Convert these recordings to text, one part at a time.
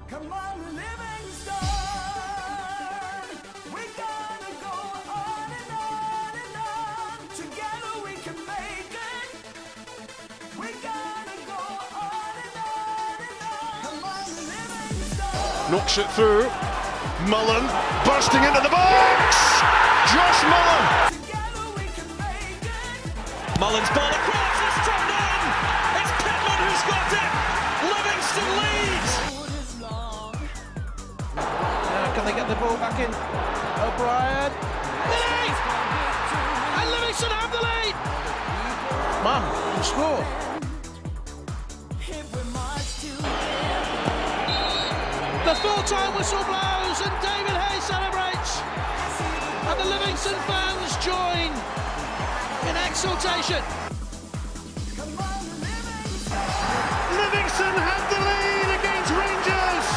Come on, Livingston. We gotta go on and on and on. Together we can make it. We gotta go on and on and on. Come on, Livingston. Knocks it through. Mullen bursting into the box. Josh Mullen. Together we can make it. Mullen's ball across, it's turned in! It's Pittman who's got it! Livingston leads! Road is long. Can they get the ball back in? O'Brien. Lead! And Livingston have the lead! Man, can score. If we march together. The full-time whistle blows and David Hayes celebrates! And the Livingston fans join in exultation. Come on, Livingston. Livingston have the lead against Rangers,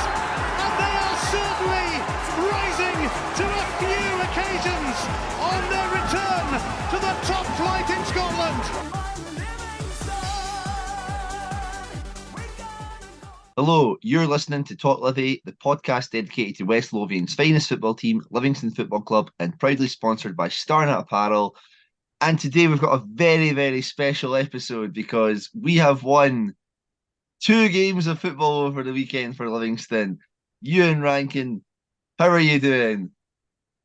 and they are certainly rising to a few occasions on their return to the top flight in Scotland. Come on, Livingston. We gotta go. Hello, you're listening to Talk Livi, the podcast dedicated to West Lothian's finest football team, Livingston Football Club, and proudly sponsored by Starnet Apparel. And today we've got a very, very special episode because we have won 2 games of football over the weekend for Livingston. Euan Rankin, how are you doing?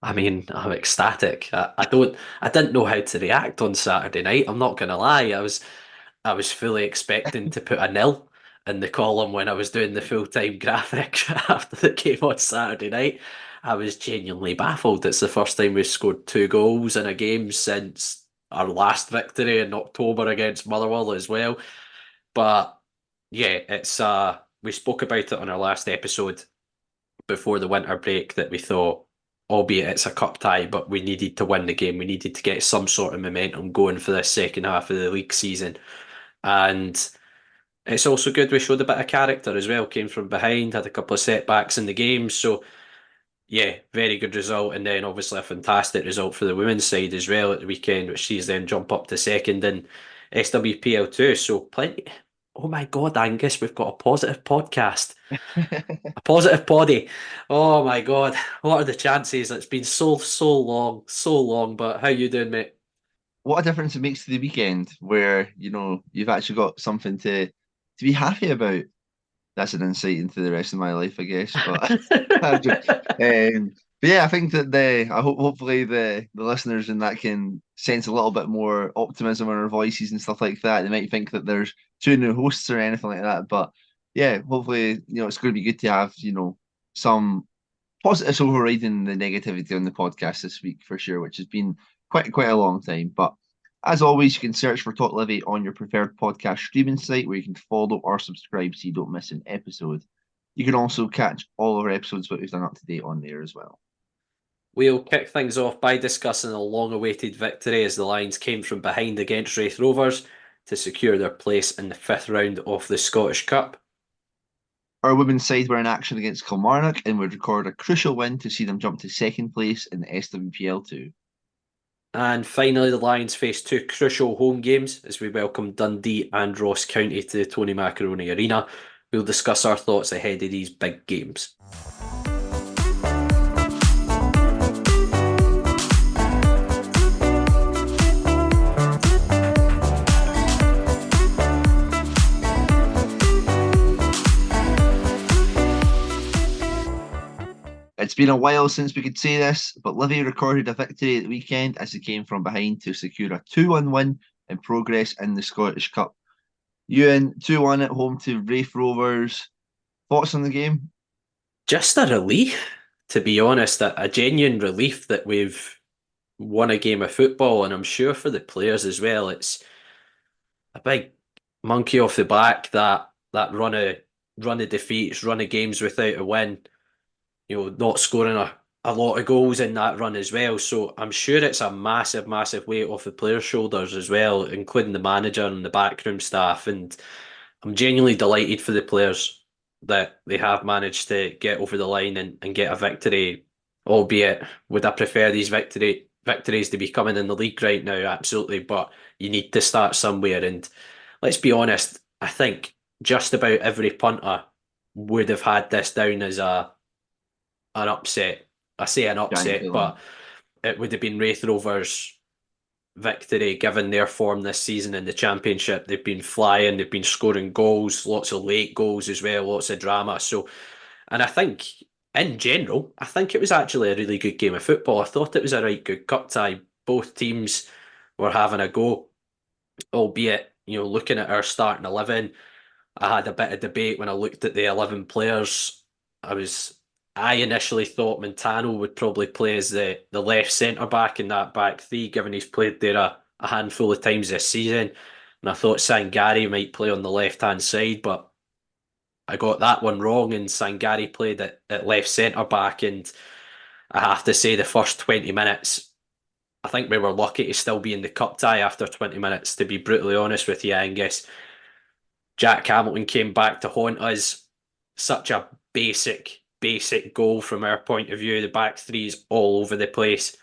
I mean, I'm ecstatic. I didn't know how to react on Saturday night. I'm not gonna lie. I was fully expecting to put a nil in the column when I was doing the full-time graphic after the game on Saturday night. I was genuinely baffled. It's the first time we've scored 2 goals in a game since our last victory in October against Motherwell as well. But yeah, it's we spoke about it on our last episode before the winter break that we thought, albeit it's a cup tie, but we needed to win the game. We needed to get some sort of momentum going for this second half of the league season. And it's also good we showed a bit of character as well. Came from behind, had a couple of setbacks in the game. So yeah, very good result. And then obviously a fantastic result for the women's side as well at the weekend, which sees them jump up to second in SWPL2. So plenty. Oh my God, Angus, we've got a positive podcast. A positive poddy. Oh my God, what are the chances? It's been so long. But how you doing, mate? What a difference it makes to the weekend where, you've actually got something to be happy about. That's an insight into the rest of my life, I guess. But, but yeah, I think that hopefully the listeners in that can sense a little bit more optimism in our voices and stuff like that. They might think that there's 2 new hosts or anything like that. But yeah, hopefully, it's going to be good to have, some positives overriding the negativity on the podcast this week for sure, which has been quite a long time. But as always, you can search for Talk Livi on your preferred podcast streaming site where you can follow or subscribe so you don't miss an episode. You can also catch all of our episodes that we've done up to date on there as well. We'll kick things off by discussing a long-awaited victory as the Lions came from behind against Raith Rovers to secure their place in the 5th round of the Scottish Cup. Our women's side were in action against Kilmarnock and would record a crucial win to see them jump to 2nd place in the SWPL2. And finally, the Lions faced 2 crucial home games as we welcome Dundee and Ross County to the Tony Macaroni Arena. We'll discuss our thoughts ahead of these big games. It's been a while since we could say this, but Livy recorded a victory at the weekend as they came from behind to secure a 2-1 win and progress in the Scottish Cup. Euan, 2-1 at home to Raith Rovers. Thoughts on the game? Just a relief, to be honest, a genuine relief that we've won a game of football, and I'm sure for the players as well, it's a big monkey off the back, that run of defeats, run of games without a win. Not scoring a lot of goals in that run as well. So I'm sure it's a massive weight off the players' shoulders as well, including the manager and the backroom staff. And I'm genuinely delighted for the players that they have managed to get over the line and get a victory, albeit would I prefer these victories to be coming in the league right now? Absolutely. But you need to start somewhere. And let's be honest, I think just about every punter would have had this down as an upset. I say an upset, Giant but it would have been Raith Rovers' victory given their form this season in the Championship. They've been flying, they've been scoring goals, lots of late goals as well, lots of drama. So, and I think in general, I think it was actually a really good game of football. I thought it was a right good cup tie. Both teams were having a go, albeit, looking at our starting 11, I had a bit of debate when I looked at the 11 players. I initially thought Montano would probably play as the left centre back in that back three, given he's played there a handful of times this season. And I thought Sangari might play on the left hand side, but I got that one wrong, and Sangari played at left centre back. And I have to say, the first 20 minutes, I think we were lucky to still be in the cup tie after 20 minutes, to be brutally honest with you, Angus. Jack Hamilton came back to haunt us. Such a basic goal from our point of view. The back three is all over the place.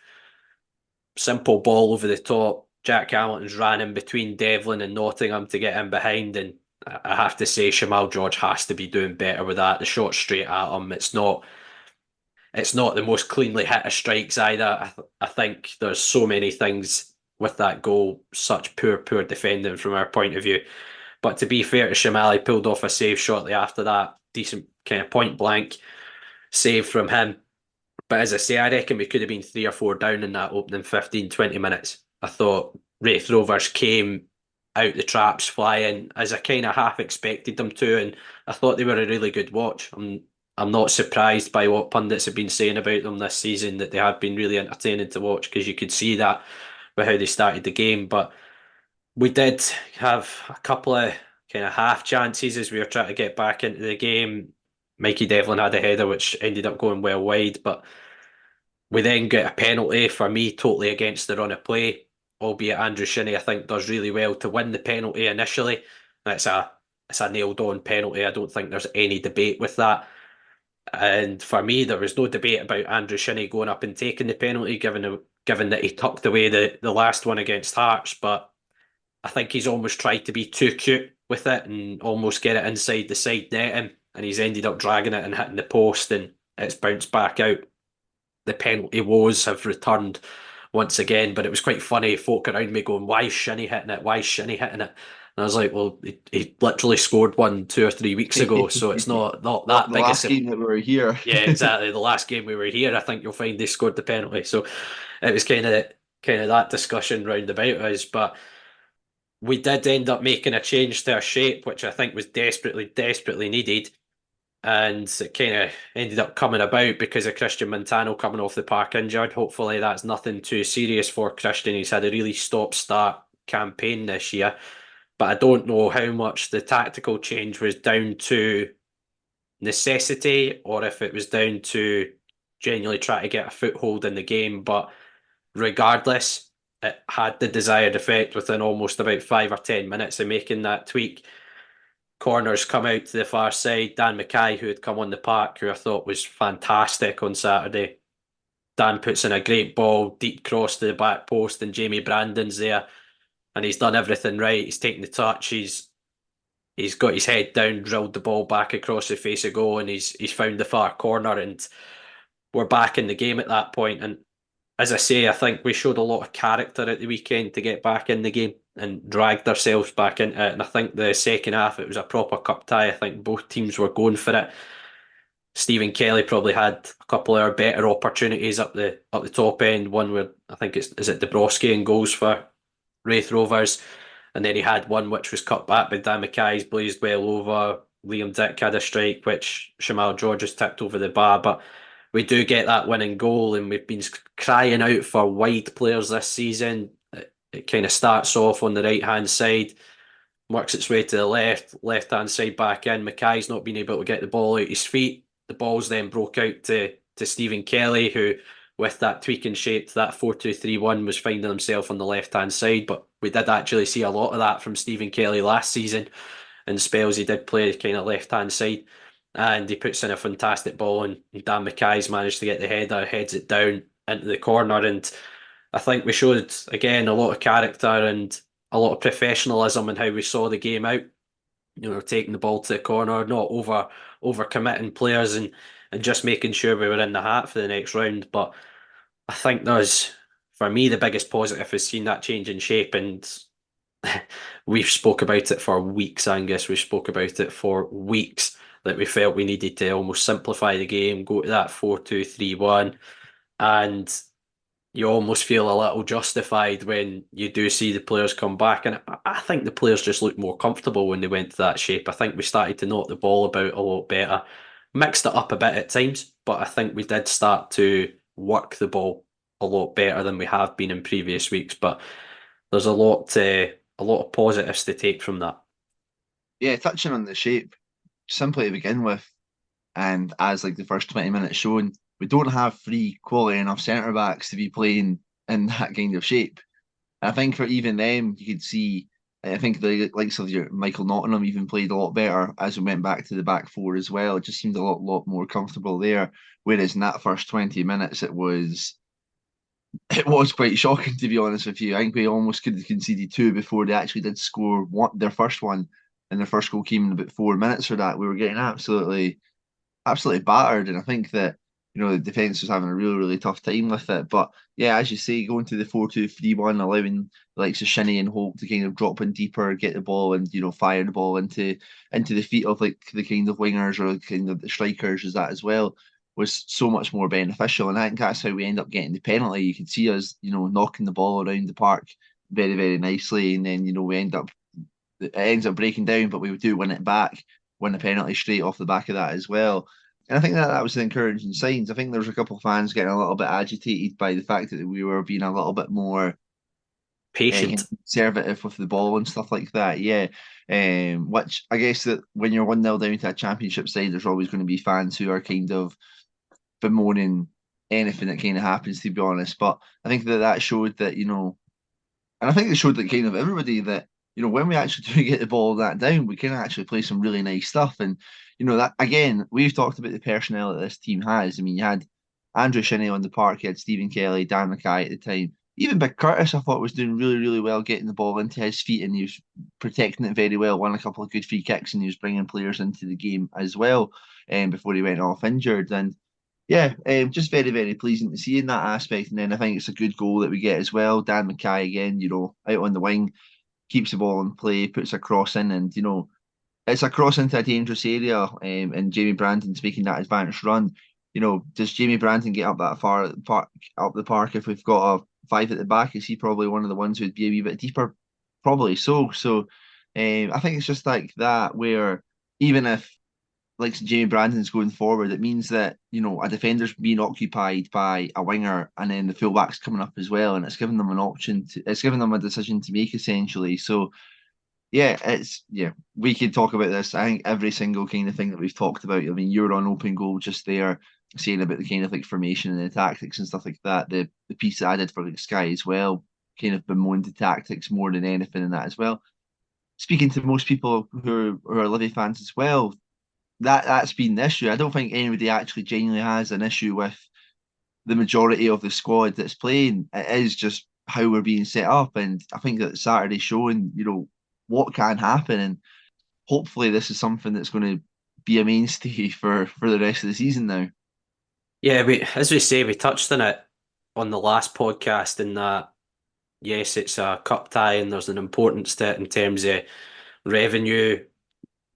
Simple ball over the top. Jack Hamilton's ran in between Devlin and Nottingham to get in behind, and I have to say Shamal George has to be doing better with that. The shot straight at him. It's not the most cleanly hit of strikes either. I think there's so many things with that goal. Such poor defending from our point of view. But to be fair to Shamal, he pulled off a save shortly after that. Decent kind of point blank save from him. But as I say, I reckon we could have been 3 or 4 down in that opening 15, 20 minutes. I thought Raith Rovers came out the traps flying, as I kind of half expected them to, and I thought they were a really good watch. I'm not surprised by what pundits have been saying about them this season, that they have been really entertaining to watch, because you could see that with how they started the game. But we did have a couple of kind of half chances as we were trying to get back into the game. Mikey Devlin had a header which ended up going well wide, but we then get a penalty, for me totally against the run of play, albeit Andrew Shinnie I think does really well to win the penalty initially. And it's a nailed on penalty. I don't think there's any debate with that. And for me, there was no debate about Andrew Shinnie going up and taking the penalty, given that he tucked away the last one against Hearts. But I think he's almost tried to be too cute with it and almost get it inside the side netting, and he's ended up dragging it and hitting the post, and it's bounced back out. The penalty woes have returned once again, but it was quite funny. Folk around me going, "Why is Shinnie hitting it? Why is Shinnie hitting it?" And I was like, "Well, he literally scored one 2 or 3 weeks ago, so it's not that the big. last game that we were here. Yeah, exactly. The last game we were here, I think you'll find they scored the penalty. So it was kind of that discussion round about us, but we did end up making a change to our shape, which I think was desperately needed. And it kind of ended up coming about because of Christian Montano coming off the park injured. Hopefully that's nothing too serious for Christian. He's had a really stop-start campaign this year. But I don't know how much the tactical change was down to necessity or if it was down to genuinely try to get a foothold in the game. But regardless, it had the desired effect within almost about 5 or 10 minutes of making that tweak. Corners come out to the far side. Dan Mackay, who had come on the park, who I thought was fantastic on Saturday. Dan puts in a great ball, deep cross to the back post, and Jamie Brandon's there. And he's done everything right. He's taken the touch. He's got his head down, drilled the ball back across the face of goal, and he's found the far corner. And we're back in the game at that point. And as I say, I think we showed a lot of character at the weekend to get back in the game and dragged ourselves back into it. And I think the second half, it was a proper cup tie. I think both teams were going for it. Stephen Kelly probably had a couple of our better opportunities up the top end. One where I think is it Dabrowski and goals for Raith Rovers. And then he had one which was cut back by Dan Mackay's, blazed well over. Liam Dick had a strike which Shamal George has tipped over the bar. But we do get that winning goal, and we've been crying out for wide players this season. It kind of starts off on the right-hand side, works its way to the left-hand side back in. Mackay's not been able to get the ball out his feet. The ball's then broke out to Stephen Kelly, who, with that tweaking shape, that 4-2-3-1, was finding himself on the left-hand side. But we did actually see a lot of that from Stephen Kelly last season. In spells, he did play kind of left-hand side. And he puts in a fantastic ball, and Dan Mackay's managed to get the header, heads it down into the corner. And I think we showed, again, a lot of character and a lot of professionalism in how we saw the game out. Taking the ball to the corner, not overcommitting players and just making sure we were in the hat for the next round. But I think for me, the biggest positive is seeing that change in shape. And we've spoke about it for weeks, Angus. We spoke about it for weeks that we felt we needed to almost simplify the game, go to that 4-2-3-1, and you almost feel a little justified when you do see the players come back. And I think the players just looked more comfortable when they went to that shape. I think we started to knock the ball about a lot better, mixed it up a bit at times, but I think we did start to work the ball a lot better than we have been in previous weeks. But there's a lot of positives to take from that. Yeah, touching on the shape, simply to begin with, and as like the first 20 minutes shown, we don't have three quality enough centre backs to be playing in that kind of shape. And I think for even them, you could see. I think the likes of your Michael Nottingham even played a lot better as we went back to the back four as well. It just seemed a lot more comfortable there. Whereas in that first 20 minutes, it was quite shocking, to be honest with you. I think we almost could have conceded two before they actually did score their first one, and their first goal came in about 4 minutes for that. We were getting absolutely battered, and I think that the defence was having a really tough time with it. But yeah, as you say, going to the 4-2-3-1, allowing the likes of Shinnie and Holt to kind of drop in deeper, get the ball, and fire the ball into the feet of like the kind of wingers or kind of the strikers as that as well, was so much more beneficial. And I think that's how we end up getting the penalty. You can see us, knocking the ball around the park very nicely, and then it ends up breaking down, but we do win it back, win the penalty straight off the back of that as well. And I think that was the encouraging signs. I think there was a couple of fans getting a little bit agitated by the fact that we were being a little bit more Patient. conservative with the ball and stuff like that. Yeah. Which I guess that when you're 1-0 down to a championship side, there's always going to be fans who are kind of bemoaning anything that kind of happens, to be honest. But I think that showed that, and I think it showed that kind of everybody that, when we actually do get the ball that down, we can actually play some really nice stuff. And, that again, we've talked about the personnel that this team has. I mean, you had Andrew Shinnie on the park, you had Stephen Kelly, Dan Mackay at the time. Even Big Curtis, I thought, was doing really well getting the ball into his feet, and he was protecting it very well, won a couple of good free kicks, and he was bringing players into the game as well before he went off injured. And yeah, just very pleasing to see in that aspect. And then I think it's a good goal that we get as well. Dan Mackay again, out on the wing, keeps the ball in play, puts a cross in, and it's a cross into a dangerous area. And Jamie Brandon's making that advanced run. Does Jamie Brandon get up that far up the park if we've got a 5 at the back? Is he probably one of the ones who'd be a wee bit deeper? Probably so. So I think it's just like that, where even if like Jamie Brandon's going forward, it means that a defender's being occupied by a winger, and then the fullback's coming up as well, and it's giving them an option it's giving them a decision to make essentially. So we could talk about this. I think every single kind of thing that we've talked about. I mean, you're on open goal just there, saying about the kind of like formation and the tactics and stuff like that. The piece that I did for like Sky as well, kind of bemoaned the tactics more than anything in that as well. Speaking to most people who are Livy fans as well, that's been the issue. I don't think anybody actually genuinely has an issue with the majority of the squad that's playing. It is just how we're being set up, and I think that Saturday's showing, what can happen, and hopefully this is something that's going to be a mainstay for the rest of the season now. Yeah, as we say, we touched on it on the last podcast in that, yes, it's a cup tie and there's an importance to it in terms of revenue.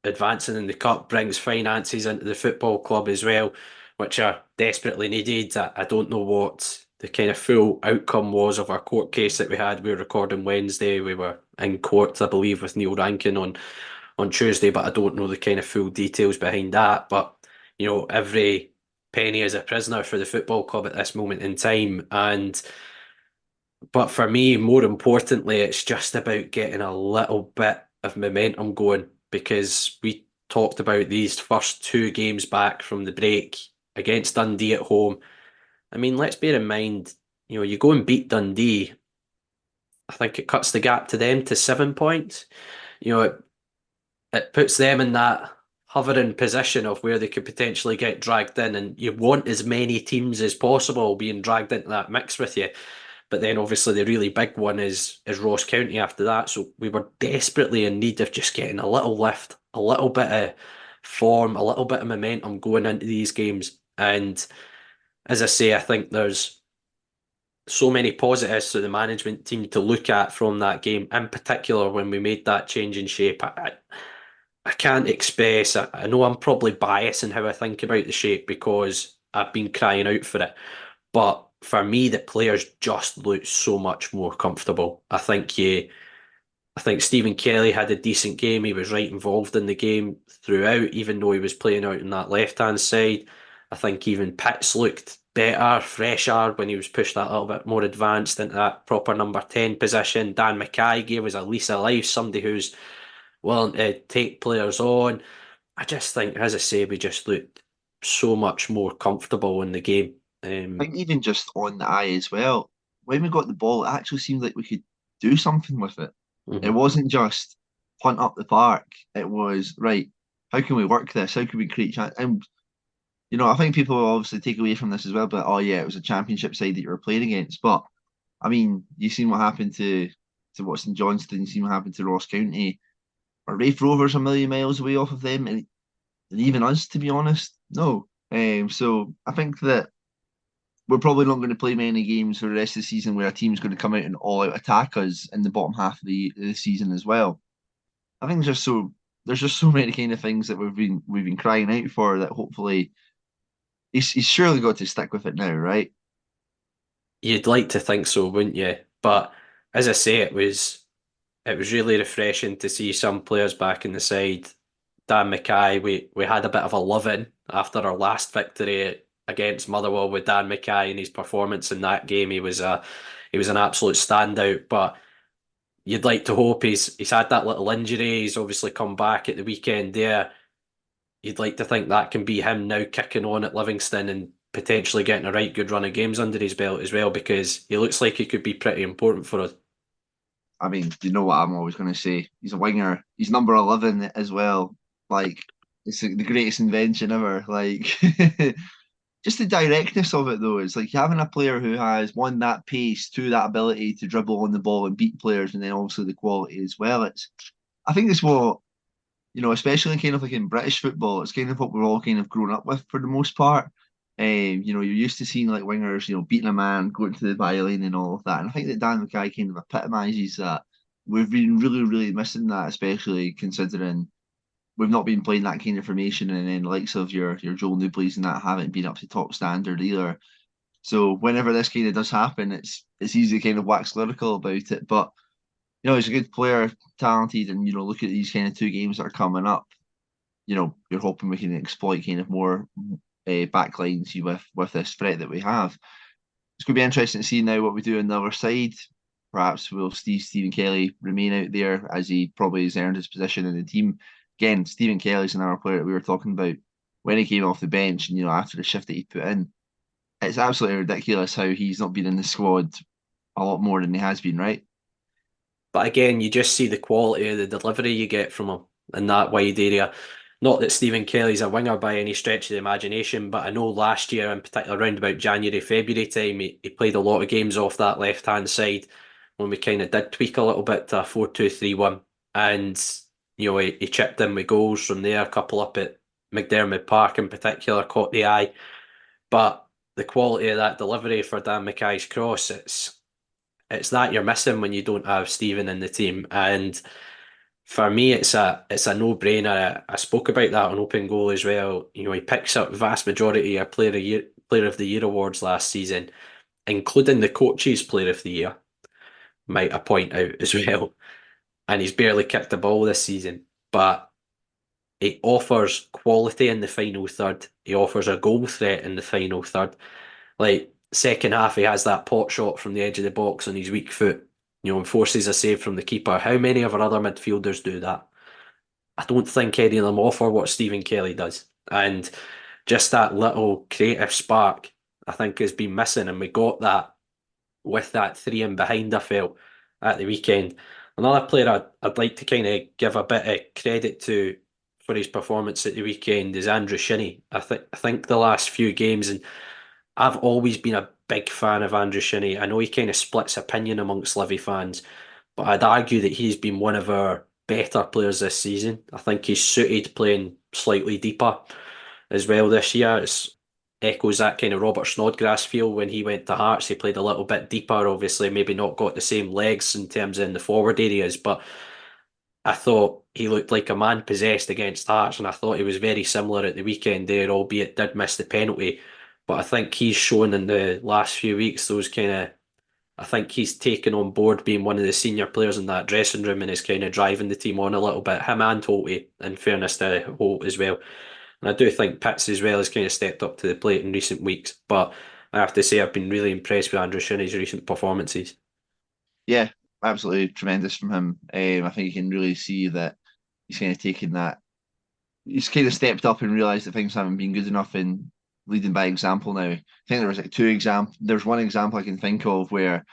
Advancing in the cup brings finances into the football club as well, which are desperately needed. I don't know what the kind of full outcome was of our court case that we had. We were recording Wednesday. We were in court, I believe, with Neil Rankin on Tuesday, but I don't know the kind of full details behind that. But, every penny is a prisoner for the football club at this moment in time. But for me, more importantly, it's just about getting a little bit of momentum going, because we talked about these first 2 games back from the break against Dundee at home. I mean, let's bear in mind, you go and beat Dundee, I think it cuts the gap to them to 7 points. It puts them in that hovering position of where they could potentially get dragged in, and you want as many teams as possible being dragged into that mix with you. But then obviously the really big one is Ross County after that. So we were desperately in need of just getting a little lift, a little bit of form, a little bit of momentum going into these games. And as I say, I think there's so many positives to the management team to look at from that game, in particular when we made that change in shape. I can't express, I know I'm probably biased in how I think about the shape because I've been crying out for it. But for me, the players just look so much more comfortable. I think Stephen Kelly had a decent game. He was right involved in the game throughout, even though he was playing out on that left-hand side. I think even Pitts looked better, fresher when he was pushed that little bit more advanced into that proper number 10 position. Dan Mackay gave us a lease of life, somebody who's willing to take players on. I just think, as I say, we just looked so much more comfortable in the game. I think even just on the eye as well, when we got the ball, it actually seemed like we could do something with it. It Mhm. wasn't just punt up the park. It was, right, how can we work this? How can we create chance? And, I think people will obviously take away from this as well, but, oh, yeah, it was a championship side that you were playing against. But, I mean, you've seen what happened to Watson Johnston, you've seen what happened to Ross County. Are Raith Rovers a million miles away off of them? And even us, to be honest, no. So I think that we're probably not going to play many games for the rest of the season where a team's going to come out and all out attack us in the bottom half of the season as well. I think there's just so many kind of things that we've been crying out for that hopefully he's surely got to stick with it now, right? You'd like to think so, wouldn't you? But as I say, it was really refreshing to see some players back in the side. Dan Mackay, we had a bit of a loving after our last victory against Motherwell with Dan Mackay and his performance in that game. He was an absolute standout. But you'd like to hope he's had that little injury. He's obviously come back at the weekend there. You'd like to think that can be him now kicking on at Livingston and potentially getting a right good run of games under his belt as well, because he looks like he could be pretty important for us. I mean, you know what I'm always going to say. He's a winger. He's number 11 as well. Like, it's the greatest invention ever. Like, just the directness of it, though. It's like having a player who has, one, that pace, two, that ability to dribble on the ball and beat players, and then also the quality as well. I think it's what, especially kind of like in British football, it's kind of what we're all kind of grown up with for the most part. You're used to seeing like wingers, beating a man, going to the byline and all of that. And I think that Dan Mackay kind of epitomises that. We've been really, really missing that, especially considering we've not been playing that kind of formation, and then the likes of your Joel Newbleys and that haven't been up to top standard either. So whenever this kind of does happen, it's easy to kind of wax lyrical about it. But he's a good player, talented, and look at these kind of two games that are coming up. You're hoping we can exploit kind of more backlines with this threat that we have. It's going to be interesting to see now what we do on the other side. Perhaps will Stephen Kelly remain out there, as he probably has earned his position in the team. Again, Stephen Kelly's another player that we were talking about when he came off the bench, and after the shift that he put in. It's absolutely ridiculous how he's not been in the squad a lot more than he has been, right? But again, you just see the quality of the delivery you get from him in that wide area. Not that Stephen Kelly's a winger by any stretch of the imagination, but I know last year, in particular, around about January, February time, he played a lot of games off that left-hand side when we kind of did tweak a little bit to a 4-2-3-1. And, he chipped in with goals from there, a couple up at McDermott Park in particular, caught the eye. But the quality of that delivery for Dan Mackay's cross, it's that you're missing when you don't have Stephen in the team. And for me, it's a no-brainer. I spoke about that on Open Goal as well. He picks up the vast majority of Player of the Year awards last season, including the Coaches Player of the Year, might I point out as well. And he's barely kicked the ball this season. But he offers quality in the final third. He offers a goal threat in the final third. Like, second half, he has that pot shot from the edge of the box on his weak foot, and forces a save from the keeper. How many of our other midfielders do that? I don't think any of them offer what Stephen Kelly does. And just that little creative spark, I think, has been missing. And we got that with that three in behind, I felt, at the weekend. Another player I'd like to kind of give a bit of credit to for his performance at the weekend is Andrew Shinnie. I think the last few games, and I've always been a big fan of Andrew Shinnie. I know he kind of splits opinion amongst Livy fans, but I'd argue that he's been one of our better players this season. I think he's suited playing slightly deeper as well this year. It's echoes that kind of Robert Snodgrass feel when he went to Hearts. He played a little bit deeper, obviously maybe not got the same legs in terms of in the forward areas, but I thought he looked like a man possessed against Hearts, and I thought he was very similar at the weekend there, albeit did miss the penalty. But I think he's shown in the last few weeks those kind of, I think he's taken on board being one of the senior players in that dressing room and is kind of driving the team on a little bit. Him and Holty, in fairness to Holt as well. And I do think Pitts as well has kind of stepped up to the plate in recent weeks. But I have to say I've been really impressed with Andrew Shinney's recent performances. Yeah, absolutely tremendous from him. I think you can really see that he's kind of taken that. He's kind of stepped up and realised that things haven't been good enough in leading by example now. I think there was like two examples. There's one example I can think of where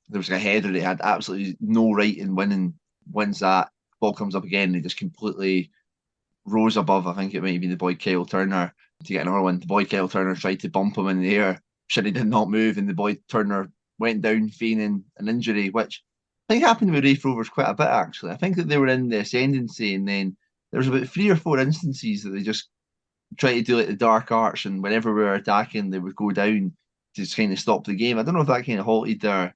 there was like a header that had absolutely no right in winning. Wins that, ball comes up again, and he just completely rose above. I think it might have been the boy Kyle Turner to get another one. The boy Kyle Turner tried to bump him in the air. Shinnie did not move, and the boy Turner went down feigning an injury, which I think happened with Raith Rovers quite a bit actually. I think that they were in the ascendancy, and then there was about 3 or 4 instances that they just tried to do like the dark arts, and whenever we were attacking, they would go down to just kind of stop the game. I don't know if that kind of halted their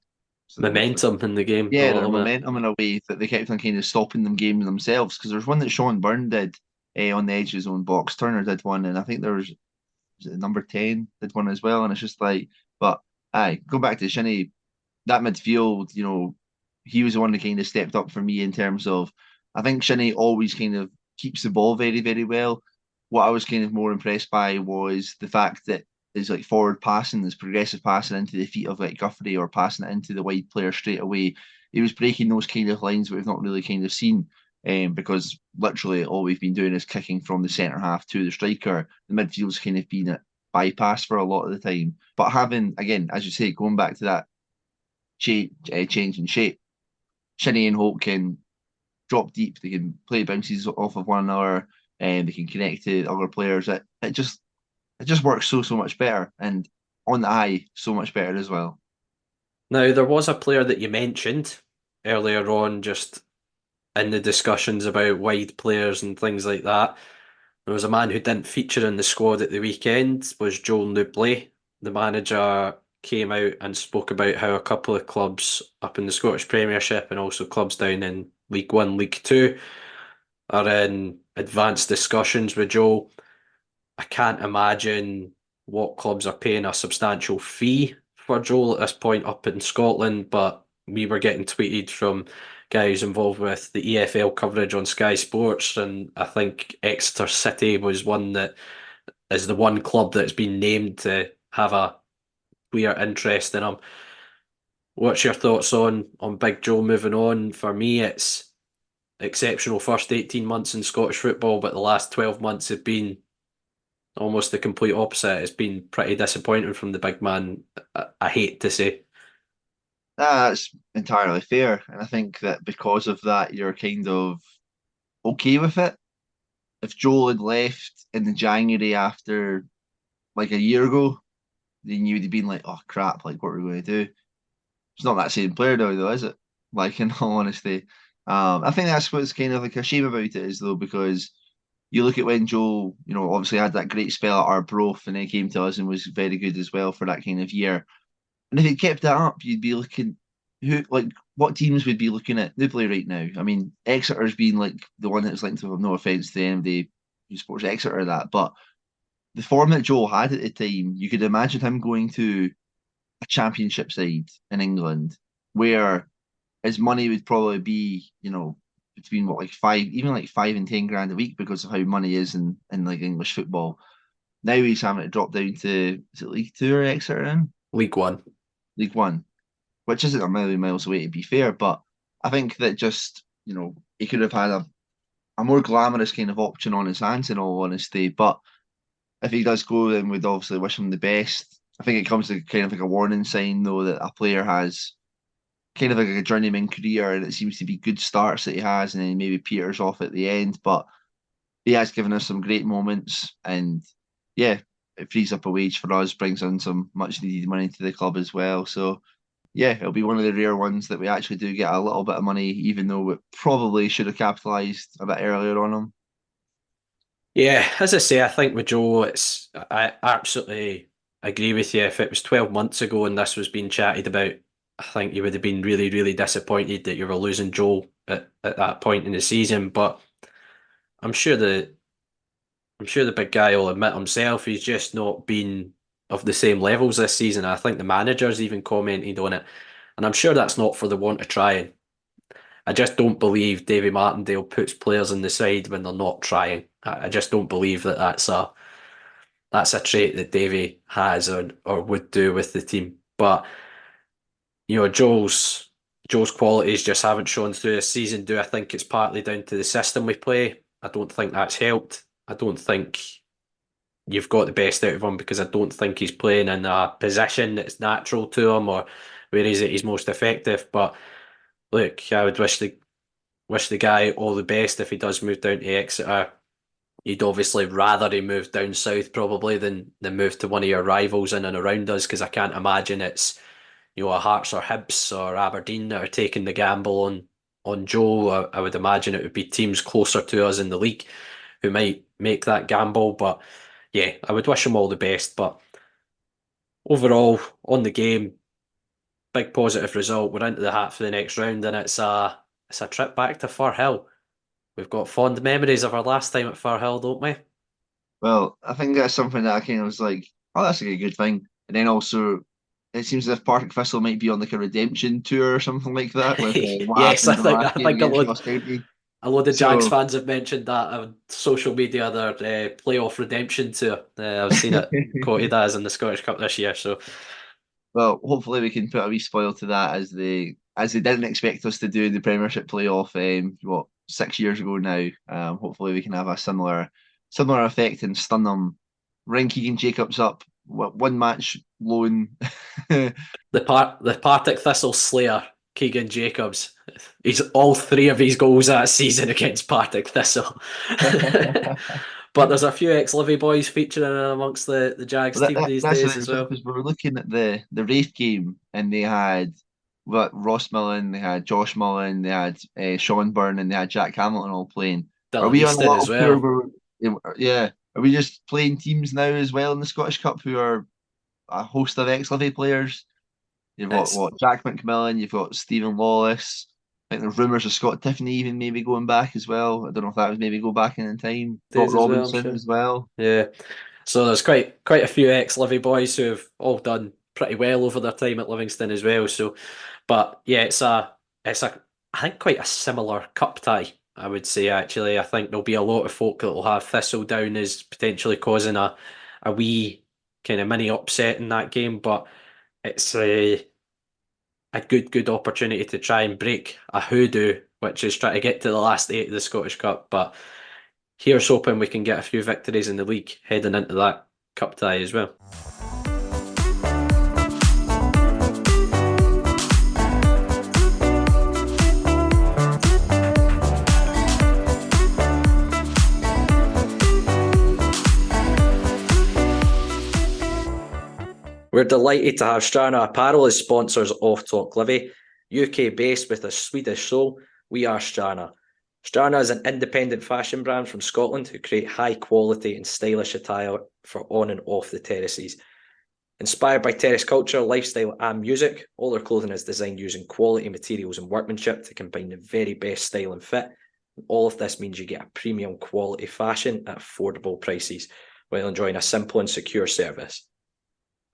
Momentum in the game. yeah, a their little bit. momentum in a way that they kept on kind of stopping them games themselves. Because there's one that Sean Byrne did on the edge of his own box. Turner did one, and I think there was it number 10 did one as well. And it's just like, but aye, go back to Shinnie, that midfield, he was the one that kind of stepped up for me in terms of, I think Shinnie always kind of keeps the ball very, very well. What I was kind of more impressed by was the fact that his like forward passing, his progressive passing into the feet of like Guthrie or passing it into the wide player straight away. He was breaking those kind of lines that we've not really kind of seen. Because literally all we've been doing is kicking from the centre half to the striker. The midfield's kind of been at bypass for a lot of the time. But having, again, as you say, going back to that change in shape, Shinnie and Holt can drop deep, they can play bounces off of one another, and they can connect to other players. It just works so much better, and on the eye, so much better as well. Now, there was a player that you mentioned earlier on, just in the discussions about wide players and things like that. There was a man who didn't feature in the squad at the weekend, was Joel Newbley. The manager came out and spoke about how a couple of clubs up in the Scottish Premiership and also clubs down in League One, League Two are in advanced discussions with Joel. I can't imagine what clubs are paying a substantial fee for Joel at this point up in Scotland, but we were getting tweeted from guys involved with the EFL coverage on Sky Sports, and I think Exeter City was one that is the one club that's been named to have a clear interest in him. What's your thoughts on Big Joe moving on? For me, it's exceptional first 18 months in Scottish football, but the last 12 months have been almost the complete opposite. It's been pretty disappointing from the big man, I hate to say. That's entirely fair. And I think that because of that, you're kind of okay with it. If Joel had left in the January after like a year ago, then you would have been like, oh crap, like what are we going to do? It's not that same player now, though, is it? Like, in all honesty. I think that's what's kind of like a shame about it is, though, because you look at when Joel, obviously had that great spell at Arbroath and then came to us and was very good as well for that kind of year. And if he kept that up, you'd be looking what teams would be looking at Newbley right now? I mean, Exeter's been like the one that's linked to him, no offence to anybody who supports Exeter or that, but the form that Joel had at the time, you could imagine him going to a championship side in England where his money would probably be, between what, like 5 and 10 grand a week because of how money is in like English football. Now he's having to drop down to, is it League Two or Exeter in? League One. League One, which isn't a million miles away to be fair, but I think that just, he could have had a more glamorous kind of option on his hands in all honesty. But if he does go, then we'd obviously wish him the best. I think it comes to kind of like a warning sign though that a player has kind of like a journeyman career and it seems to be good starts that he has and then maybe peters off at the end. But he has given us some great moments and yeah, it frees up a wage for us, brings in some much needed money to the club as well. So yeah, it'll be one of the rare ones that we actually do get a little bit of money, even though we probably should have capitalised a bit earlier on him. Yeah, as I say, I think with Joe, I absolutely agree with you. If it was 12 months ago and this was being chatted about, I think you would have been really, really disappointed that you were losing Joe at that point in the season. But I'm sure the I'm sure the big guy will admit himself he's just not been of the same levels this season. I think the manager's even commented on it, and I'm sure that's not for the want of trying. I just don't believe Davy Martindale puts players on the side when they're not trying. I just don't believe that that's a trait that Davy has or would do with the team. But Joel's qualities just haven't shown through this season. Do I think it's partly down to the system we play? I don't think that's helped. I don't think you've got the best out of him because I don't think he's playing in a position that's natural to him or where he's most effective. But look, I would wish the guy all the best if he does move down to Exeter. You'd obviously rather he moved down south probably than move to one of your rivals in and around us because I can't imagine it's a Hearts or Hibs or Aberdeen that are taking the gamble on Joe. I would imagine it would be teams closer to us in the league who might make that gamble. But yeah, I would wish him all the best. But overall, on the game, big positive result. We're into the hat for the next round, and it's a trip back to Firhill. We've got fond memories of our last time at Firhill, don't we? Well, I think that's something that I kind of was like, oh, that's a good thing. And then also, it seems as if Partick Thistle might be on like a redemption tour or something like that with what Yes, I happened in the think I last game think a against lot Ross County. a lot of Jags So, fans have mentioned that on social media. Their playoff redemption tour. I've seen it quoted as in the Scottish Cup this year. So well, hopefully we can put a wee spoil to that as they didn't expect us to do in the Premiership playoff. What 6 years ago now. Hopefully we can have a similar effect and stun them. Ring Keegan Jacobs up. One match loan. the Partick Thistle slayer, Keegan Jacobs. He's all three of his goals that season against Partick Thistle. But there's a few ex-Livy boys featuring amongst the Jags Well, team these that's days the as thing well. because we were looking at the Raith game and they had Ross Mullen, they had Josh Mullen, they had Sean Byrne, and they had Jack Hamilton all playing. Are Dylan we on a Easton as little tour well. yeah, are we just playing teams now as well in the Scottish Cup who are a host of ex-Livy players? You've got It's Jack McMillan, you've got Stephen Lawless. I think there's rumours of Scott Tiffany even maybe going back as well. I don't know if that was maybe go back in time. Scott days as well, I'm Robinson sure. as well. Yeah. So there's quite a few ex-Livy boys who have all done pretty well over their time at Livingston as well. So, but yeah, it's a I think quite a similar cup tie. I would say actually, I think there'll be a lot of folk that will have Thistle down as potentially causing a wee kind of mini upset in that game. But it's a good opportunity to try and break a hoodoo, which is try to get to the last eight of the Scottish Cup. But here's hoping we can get a few victories in the league heading into that cup tie as well. We're delighted to have Strana Apparel as sponsors of Talk Livi. UK based with a Swedish soul, we are Strana. Strana is an independent fashion brand from Scotland who create high quality and stylish attire for on and off the terraces. Inspired by terrace culture, lifestyle and music, all their clothing is designed using quality materials and workmanship to combine the very best style and fit. And all of this means you get a premium quality fashion at affordable prices while enjoying a simple and secure service.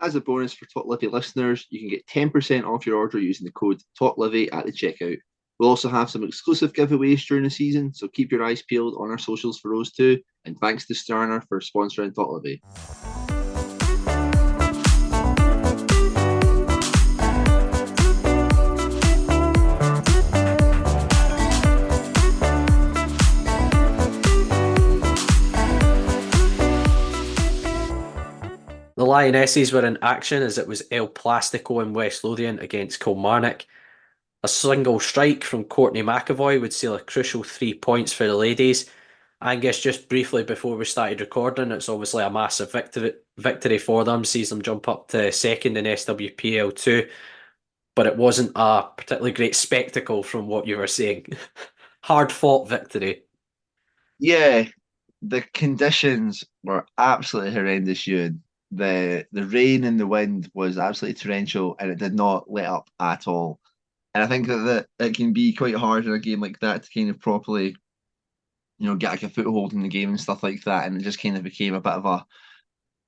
As a bonus for Talk Livy listeners, you can get 10% off your order using the code TalkLivy at the checkout. We'll also have some exclusive giveaways during the season, so keep your eyes peeled on our socials for those too. And thanks to Sterner for sponsoring Talk Livy. The Lionesses were in action as it was El Plastico in West Lothian against Kilmarnock. A single strike from Courtney McAvoy would seal a crucial 3 points for the ladies. Angus, just briefly before we started recording, it's obviously a massive victory for them, sees them jump up to second in SWPL2, but it wasn't a particularly great spectacle from what you were saying. Hard fought victory. Yeah, the conditions were absolutely horrendous, Ewan. The rain and the wind was absolutely torrential, and it did not let up at all. And I think that it can be quite hard in a game like that to kind of properly, get like a foothold in the game and stuff like that. And it just kind of became a bit of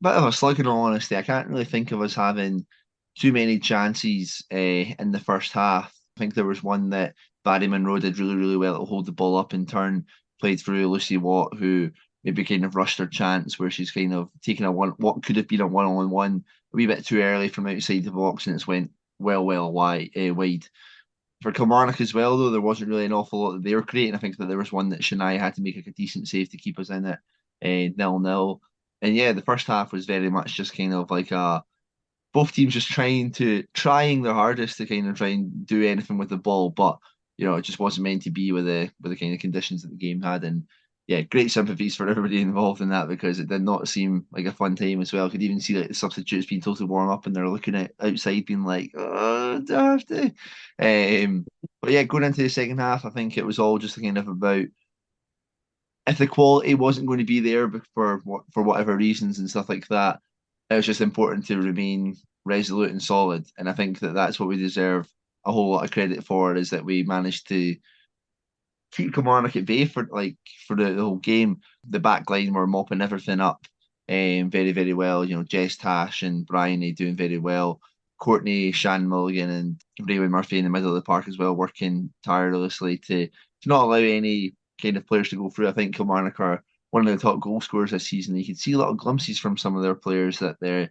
a slug, in all honesty. I can't really think of us having too many chances in the first half. I think there was one that Barry Monroe did really, really well to hold the ball up in turn, played through Lucy Watt, who maybe kind of rushed her chance where she's kind of taken what could have been a one-on-one a wee bit too early from outside the box, and it's went well wide. For Kilmarnock as well, though, there wasn't really an awful lot that they were creating. I think that there was one that Shania had to make like a decent save to keep us in it, 0-0. And yeah, the first half was very much just kind of like both teams just trying their hardest to kind of try and do anything with the ball, but it just wasn't meant to be with the kind of conditions that the game had. And yeah, great sympathies for everybody involved in that, because it did not seem like a fun time as well. I could even see like the substitutes being told to warm up, and they're looking at outside being like, "Oh, do I have to?" But yeah, going into the second half, I think it was all just kind of about, if the quality wasn't going to be there for whatever reasons and stuff like that, it was just important to remain resolute and solid. And I think that that's what we deserve a whole lot of credit for, is that we managed to keep Kilmarnock at bay for the whole game. The back line were mopping everything up very, very well. Jess Tash and Bryony doing very well. Courtney, Shan Mulligan and Raywin Murphy in the middle of the park as well, working tirelessly to not allow any kind of players to go through. I think Kilmarnock are one of the top goal scorers this season. You can see a lot of glimpses from some of their players that they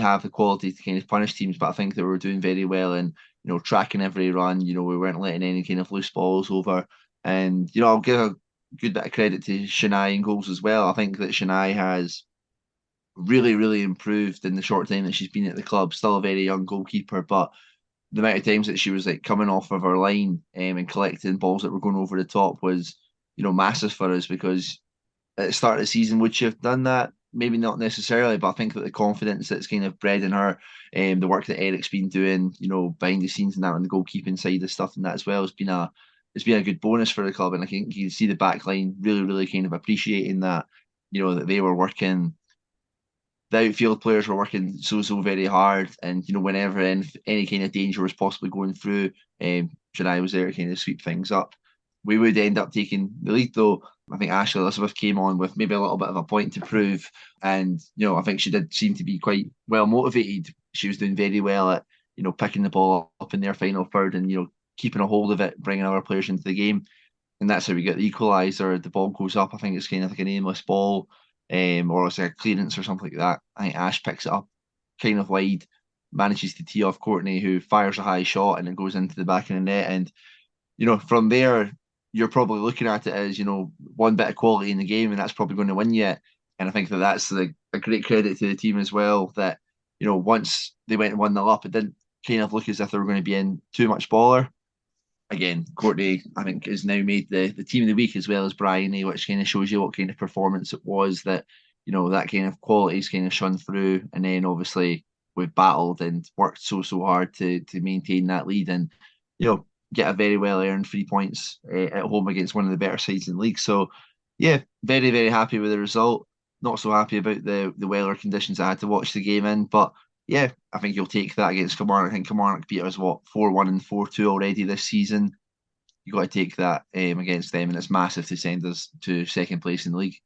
have the quality to kind of punish teams, but I think they were doing very well and tracking every run. We weren't letting any kind of loose balls over. And I'll give a good bit of credit to Shania in goals as well. I think that Shania has really, really improved in the short time that she's been at the club. Still a very young goalkeeper, but the amount of times that she was like coming off of her line and collecting balls that were going over the top was, massive for us, because at the start of the season, would she have done that? Maybe not necessarily, but I think that the confidence that's kind of bred in her, the work that Eric's been doing, behind the scenes and that on the goalkeeping side of stuff and that as well, it's been a good bonus for the club. And I think you can see the back line really, really kind of appreciating that, that they were working, the outfield players were working so very hard, and whenever any kind of danger was possibly going through, Janai was there to kind of sweep things up. We would end up taking the lead, though. I think Ashley Elizabeth came on with maybe a little bit of a point to prove, and I think she did seem to be quite well motivated. She was doing very well at picking the ball up in their final third and keeping a hold of it, bringing other players into the game, and that's how we get the equaliser. The ball goes up. I think it's kind of like an aimless ball, or it's like a clearance or something like that. I think Ash picks it up kind of wide, manages to tee off Courtney, who fires a high shot, and it goes into the back of the net. And from there, you're probably looking at it as one bit of quality in the game, and that's probably going to win you. And I think that that's a great credit to the team as well, that once they went 1-0 up, it didn't kind of look as if they were going to be in too much baller. Again, Courtney, I think, has now made the team of the week, as well as Bryony, which kind of shows you what kind of performance it was, that that kind of quality's kind of shone through. And then obviously we've battled and worked so hard to maintain that lead, and get a very well earned 3 points at home against one of the better sides in the league. So yeah, very, very happy with the result. Not so happy about the weather conditions I had to watch the game in, but yeah, I think you'll take that against Kilmarnock. I think Kilmarnock beat us 4-1 and 4-2 already this season. You got to take that against them, and it's massive to send us to second place in the league.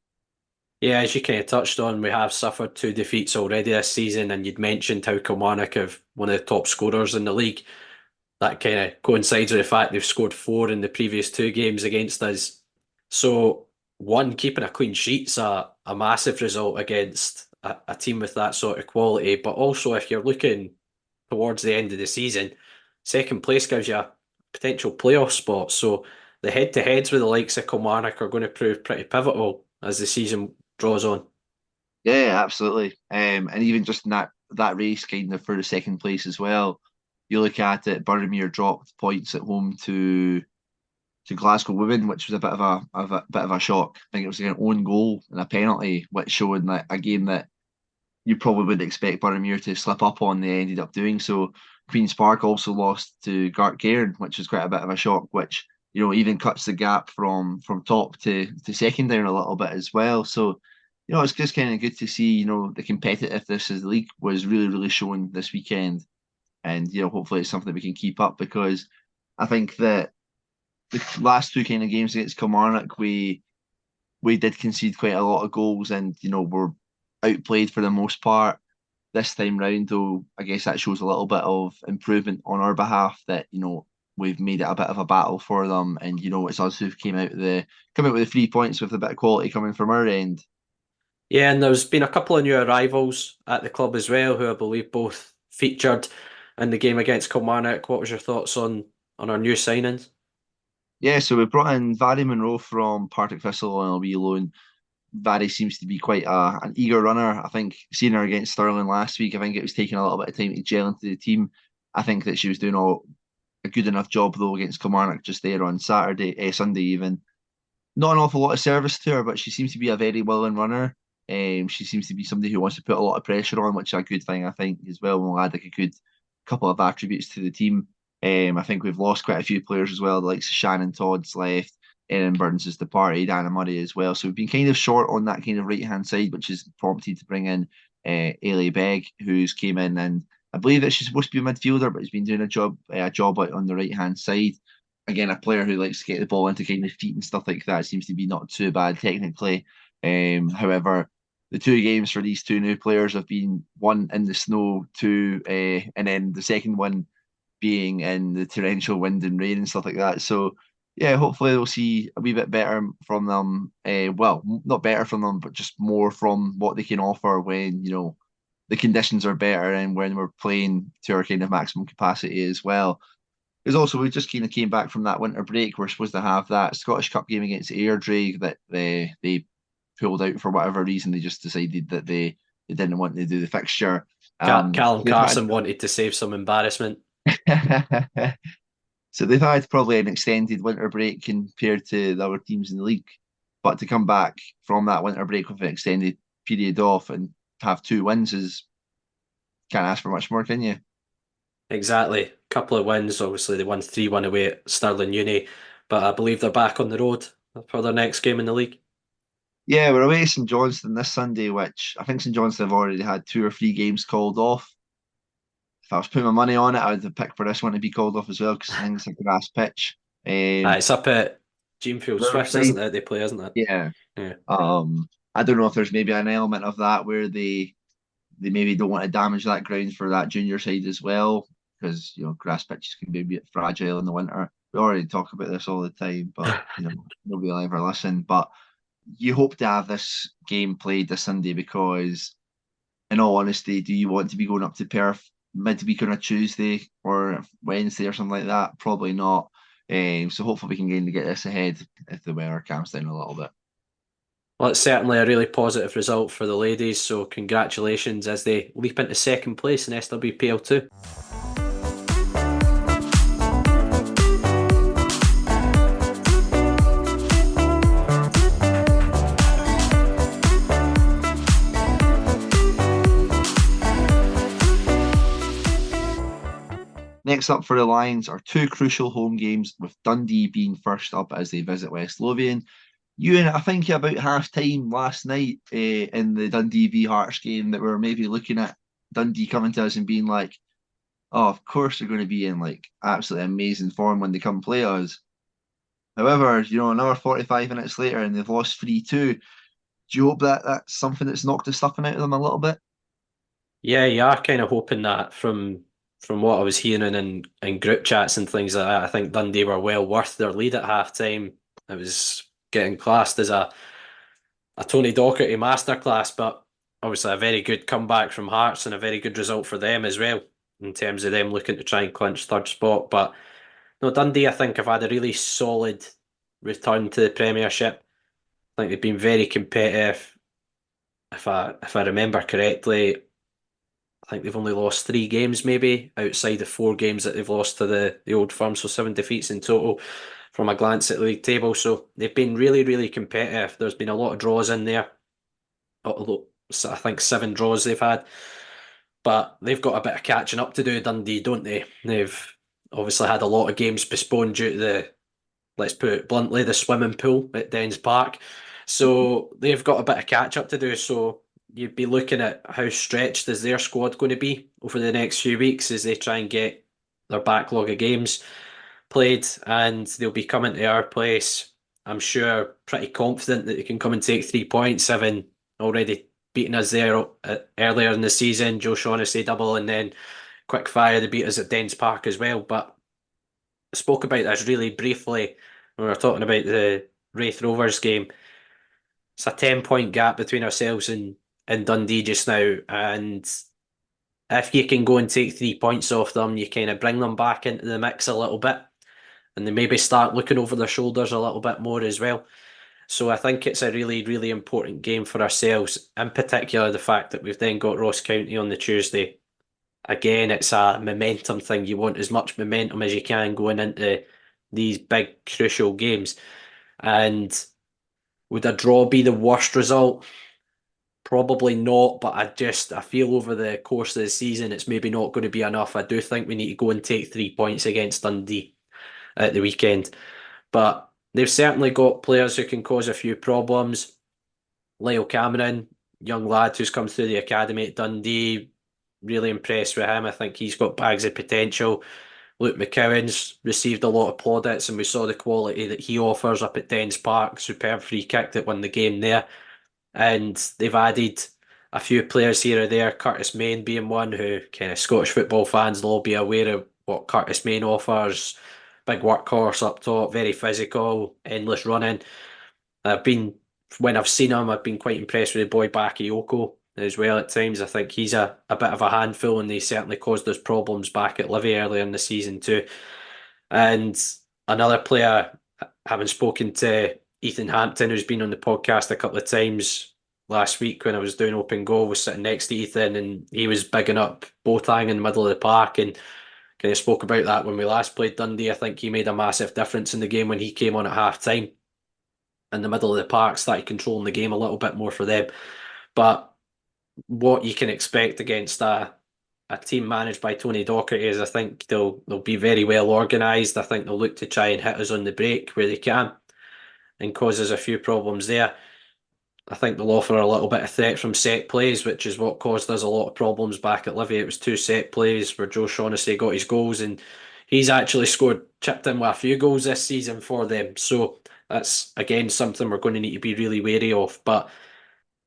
Yeah, as you kind of touched on, we have suffered 2 defeats already this season, and you'd mentioned how Kilmarnock have one of the top scorers in the league. That kind of coincides with the fact they've scored 4 in the previous 2 games against us. So, keeping a clean sheet's a massive result against a team with that sort of quality. But also, if you're looking towards the end of the season, second place gives you a potential playoff spot. So, the head-to-heads with the likes of Kilmarnock are going to prove pretty pivotal as the season draws on. Yeah, absolutely. And even just in that race kind of for the second place as well, you look at it, Boroughmuir dropped points at home to Glasgow Women, which was a bit of a shock. I think it was like an own goal and a penalty, which showed that a game that you probably wouldn't expect Boroughmuir to slip up on. They ended up doing so. Queen's Park also lost to Gartcairn, which was quite a bit of a shock, which even cuts the gap from top to second down a little bit as well. So, it's just kind of good to see, the competitiveness as the league was really, really shown this weekend. And, hopefully it's something that we can keep up, because I think that the last two kind of games against Kilmarnock, we did concede quite a lot of goals, and, were outplayed for the most part. This time round, though, I guess that shows a little bit of improvement on our behalf, that, we've made it a bit of a battle for them, and, it's us who've come out with the 3 points with a bit of quality coming from our end. Yeah, and there's been a couple of new arrivals at the club as well, who I believe both featured in the game against Kilmarnock. What was your thoughts on our new signings? Yeah, so we brought in Vary Monroe from Partick Thistle on a wee loan. Vary seems to be quite an eager runner. I think seeing her against Stirling last week, I think it was taking a little bit of time to gel into the team. I think that she was doing a good enough job though against Kilmarnock just there on Sunday even. Not an awful lot of service to her, but she seems to be a very willing runner. She seems to be somebody who wants to put a lot of pressure on, which is a good thing, I think, as well. We'll add like a good couple of attributes to the team. I think we've lost quite a few players as well, like Shannon Todd's left, Erin Burns has departed, Anna Murray as well. So we've been kind of short on that kind of right-hand side, which has prompted to bring in Ailey Begg, who's came in, and I believe that she's supposed to be a midfielder, but has been doing a job out on the right-hand side. Again, a player who likes to get the ball into kind of feet and stuff like that. Seems to be not too bad technically. However, the two games for these two new players have been one in the snow, and then the second one being in the torrential wind and rain and stuff like that. So, yeah, hopefully we'll see a wee bit better from them. Well, not better from them, but just more from what they can offer when, the conditions are better and when we're playing to our kind of maximum capacity as well. Because also we just kind of came back from that winter break. We're supposed to have that Scottish Cup game against Airdrie that they pulled out for whatever reason. They just decided that they didn't want to do the fixture. Callum Carson wanted to save some embarrassment. So they've had probably an extended winter break compared to the other teams in the league. But to come back from that winter break with an extended period off and have 2 wins is can't ask for much more, can you? Exactly. A couple of wins. Obviously, they won 3-1 away at Stirling Uni, but I believe they're back on the road for their next game in the league. Yeah, we're away to St Johnstone this Sunday, which I think St Johnstone have already had 2 or 3 games called off. If I was putting my money on it, I would have picked for this one to be called off as well, because I think it's a grass pitch. It's up at Dreamfield Swifts, isn't it? They play, isn't it? Yeah. Yeah. I don't know if there's maybe an element of that where they maybe don't want to damage that ground for that junior side as well, because grass pitches can be a bit fragile in the winter. We already talk about this all the time, but nobody will ever listen. But you hope to have this game played this Sunday, because in all honesty, do you want to be going up to Perth midweek on a Tuesday or Wednesday or something like that? Probably not. So hopefully we can get this ahead if the weather calms down a little bit. Well, it's certainly a really positive result for the ladies, so congratulations as they leap into second place in SWPL 2. Next up for the Lions are 2 crucial home games, with Dundee being first up as they visit West Lothian. Euan, I think about half-time last night in the Dundee v Hearts game that we were maybe looking at Dundee coming to us and being like, oh, of course they're going to be in like absolutely amazing form when they come play us. However, another 45 minutes later and they've lost 3-2. Do you hope that that's something that's knocked the stuffing out of them a little bit? Yeah, you are kind of hoping that from what I was hearing in group chats and things like that. I think Dundee were well worth their lead at half-time. It was getting classed as a Tony Docherty masterclass, but obviously a very good comeback from Hearts and a very good result for them as well, in terms of them looking to try and clinch third spot. But no, Dundee, I think, have had a really solid return to the Premiership. I think they've been very competitive. If I remember correctly, I think they've only lost 3 games maybe outside the 4 games that they've lost to the old firm, so 7 defeats in total from a glance at the league table. So they've been really, really competitive. There's been a lot of draws in there. Although I think 7 draws they've had. But they've got a bit of catching up to do, Dundee, don't they? They've obviously had a lot of games postponed due to let's put it bluntly, the swimming pool at Dens Park. So they've got a bit of catch up to do. So you'd be looking at how stretched is their squad going to be over the next few weeks as they try and get their backlog of games played, and they'll be coming to our place, I'm sure, pretty confident that they can come and take 3 points, having already beaten us there earlier in the season. Joe Shaughnessy double, and then quick fire, they beat us at Dens Park as well. But I spoke about this really briefly when we were talking about the Raith Rovers game. It's a 10-point gap between ourselves and Dundee just now, and if you can go and take 3 points off them, you kind of bring them back into the mix a little bit, and they maybe start looking over their shoulders a little bit more as well. So I think it's a really, really important game for ourselves, in particular the fact that we've then got Ross County on the Tuesday. Again, it's a momentum thing. You want as much momentum as you can going into these big, crucial games. And would a draw be the worst result? Probably not, but I feel over the course of the season it's maybe not going to be enough. I do think we need to go and take 3 points against Dundee at the weekend. But they've certainly got players who can cause a few problems. Lyle Cameron, young lad who's come through the academy at Dundee, really impressed with him. I think he's got bags of potential. Luke McCowan's received a lot of plaudits, and we saw the quality that he offers up at Dens Park. Superb free kick that won the game there. And they've added a few players here or there, Curtis Main being one, who kind of Scottish football fans will all be aware of what Curtis Main offers. Big workhorse up top, very physical, endless running. When I've seen him, I've been quite impressed with the boy Bakayoko as well at times. I think he's a bit of a handful, and they certainly caused us problems back at Livi earlier in the season too. And another player, having spoken to Ethan Hampton, who's been on the podcast a couple of times last week when I was doing Open Goal, was sitting next to Ethan, and he was bigging up Boateng in the middle of the park, and kind of spoke about that when we last played Dundee. I think he made a massive difference in the game when he came on at half time in the middle of the park, started controlling the game a little bit more for them. But what you can expect against a team managed by Tony Docherty is I think they'll be very well organised. I think they'll look to try and hit us on the break where they can and cause us a few problems there. I think they'll offer a little bit of threat from set plays, which is what caused us a lot of problems back at Livi. It was 2 set plays where Joe Shaughnessy got his goals, and he's actually chipped in with a few goals this season for them. So that's, again, something we're going to need to be really wary of. But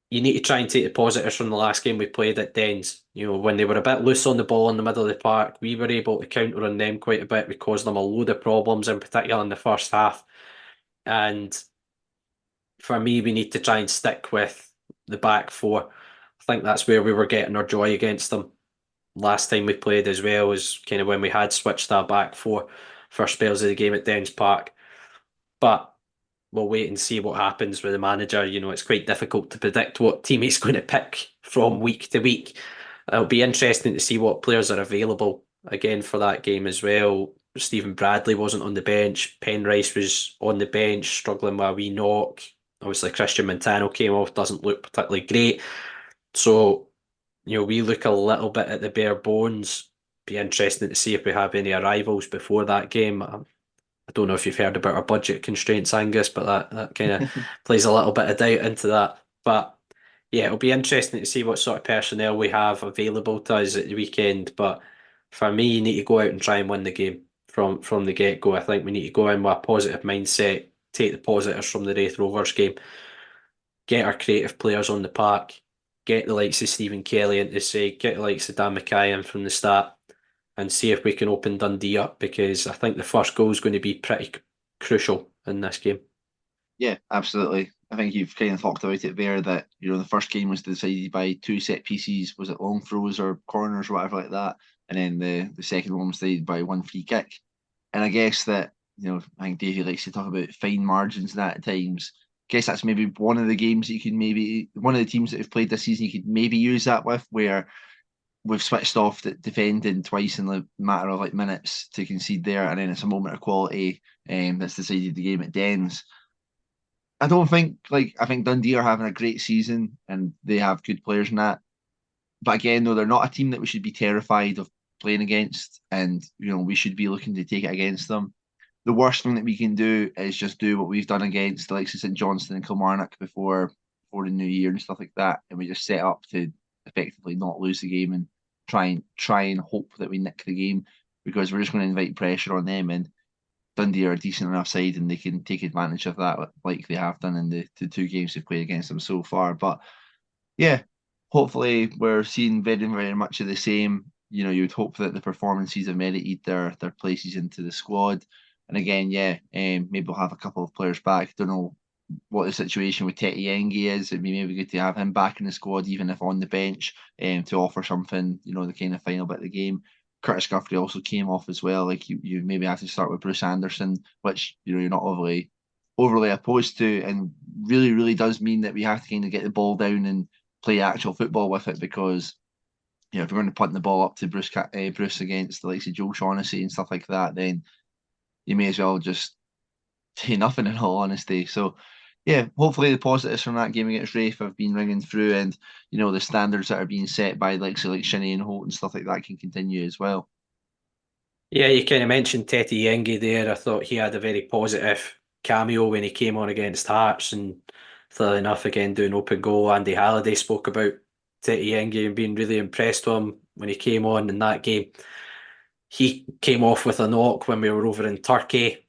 you need to try and take the positives from the last game we played at Dens. You know, when they were a bit loose on the ball in the middle of the park, we were able to counter on them quite a bit. We caused them a load of problems, in particular in the first half. And for me, we need to try and stick with the back four. I think that's where we were getting our joy against them last time we played as well, was kind of when we had switched our back four for spells of the game at Dens Park. But we'll wait and see what happens with the manager. You know, it's quite difficult to predict what team he's going to pick from week to week. It'll be interesting to see what players are available again for that game as well. Stephen Bradley wasn't on the bench. Penrice was on the bench, struggling with a wee knock. Obviously, Christian Montano came off, doesn't look particularly great. So, you know, we look a little bit at the bare bones. Be interesting to see if we have any arrivals before that game. I don't know if you've heard about our budget constraints, Angus, but that kind of plays a little bit of doubt into that. But yeah, it'll be interesting to see what sort of personnel we have available to us at the weekend. But for me, you need to go out and try and win the game from the get-go. I think we need to go in with a positive mindset, take the positives from the Raith Rovers game, get our creative players on the park, get the likes of Stephen Kelly into the side, get the likes of Dan Mackay in from the start, and see if we can open Dundee up, because I think the first goal is going to be pretty crucial in this game. Yeah, absolutely. I think you've kind of talked about it there, that, you know, the first game was decided by 2 set pieces. Was it long throws or corners or whatever like that? And then the second one was decided by 1 free kick. And I guess that, you know, I think Davey likes to talk about fine margins and that at times. I guess that's maybe one of the games that you can maybe, one of the teams that have played this season, you could maybe use that with, where we've switched off the defending twice in the matter of like minutes to concede there, and then it's a moment of quality that's decided the game at Dens. I think Dundee are having a great season and they have good players in that. But again, though, they're not a team that we should be terrified of playing against, and, you know, we should be looking to take it against them. the worst thing that we can do is just do what we've done against the likes of St Johnstone and Kilmarnock before the new year and stuff like that, and we just set up to effectively not lose the game and try and hope that we nick the game, because we're just going to invite pressure on them, and Dundee are a decent enough side and they can take advantage of that like they have done in the two games they've played against them so far. But yeah, hopefully we're seeing very, very much of the same. You'd hope that the performances have merited their places into the squad. And again, maybe we'll have a couple of players back. Don't know what the situation with Tete Yengi is. It'd be maybe good to have him back in the squad, even if on the bench, to offer something, the kind of final bit of the game. Curtis Guthrie also came off as well. Like you maybe have to start with Bruce Anderson, which you're not overly opposed to, and really, really does mean that we have to kind of get the ball down and play actual football with it, because if we're going to punt the ball up to Bruce against the likes of Joe Shaughnessy and stuff like that, then you may as well just say nothing, in all honesty. So yeah, hopefully the positives from that game against Raith have been ringing through, and the standards that are being set by like Shinnie and Holt and stuff like that can continue as well. Yeah, you kind of mentioned Tete Yengi there. I thought he had a very positive cameo when he came on against Hearts, and funnily enough, again doing open goal. Andy Halliday spoke about Tete Yengi and being really impressed with him when he came on in that game. He came off with a knock when we were over in Turkey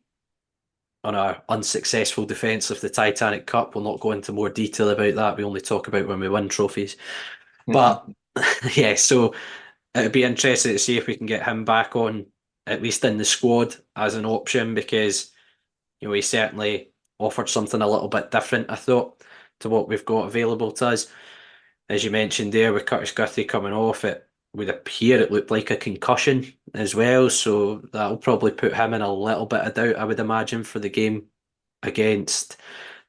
on our unsuccessful defence of the Titanic Cup. We'll not go into more detail about that. We only talk about when we win trophies. But yeah, so it'd be interesting to see if we can get him back on, at least in the squad, as an option, because he certainly offered something a little bit different, I thought, to what we've got available to us. As you mentioned there, with Curtis Guthrie coming off, it would appear it looked like a concussion as well, so that'll probably put him in a little bit of doubt, I would imagine, for the game against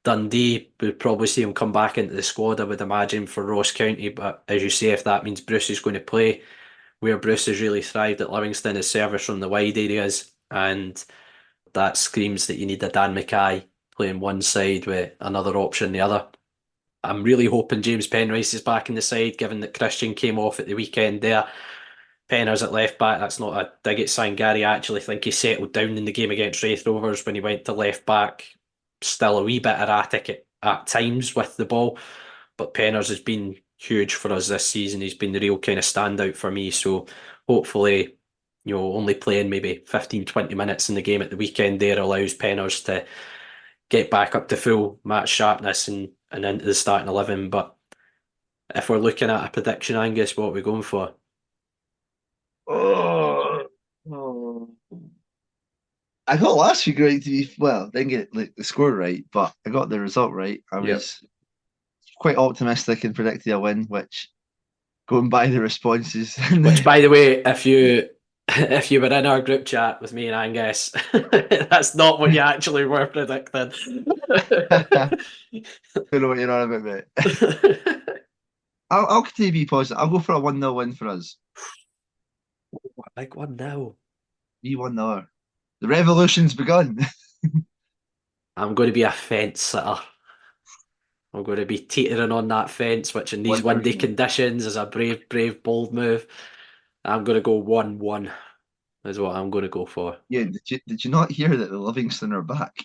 Dundee. We'd probably see him come back into the squad, I would imagine, for Ross County, but as you say, if that means Bruce is going to play, where Bruce has really thrived at Livingston is service from the wide areas, and that screams that you need a Dan Mackay playing one side with another option the other. I'm really hoping James Penrice is back in the side, given that Christian came off at the weekend there. Penner's at left back. That's not a dig at Sangari. I actually think he settled down in the game against Raith Rovers when he went to left back. Still a wee bit erratic at times with the ball, but Penner's has been huge for us this season. He's been the real kind of standout for me. So hopefully, only playing maybe 15, 20 minutes in the game at the weekend there allows Penner's to get back up to full match sharpness and into the starting 11. But if we're looking at a prediction, Angus, what are we going for? I got last week right to be didn't get the score right, but I got the result right. I was quite optimistic and predicted a win, which, going by the responses, which, by the way, if you were in our group chat with me and Angus, that's not what you actually were predicting. Don't know what you're on about, mate. I'll continue to be positive. I'll go for a 1-0 win for us. A big 1-0. Me 1-0. The revolution's begun. I'm going to be a fence sitter. I'm going to be teetering on that fence, which in these windy conditions is a brave, brave, bold move. I'm going to go 1-1 is what I'm going to go for. Yeah, did you not hear that the Livingston are back?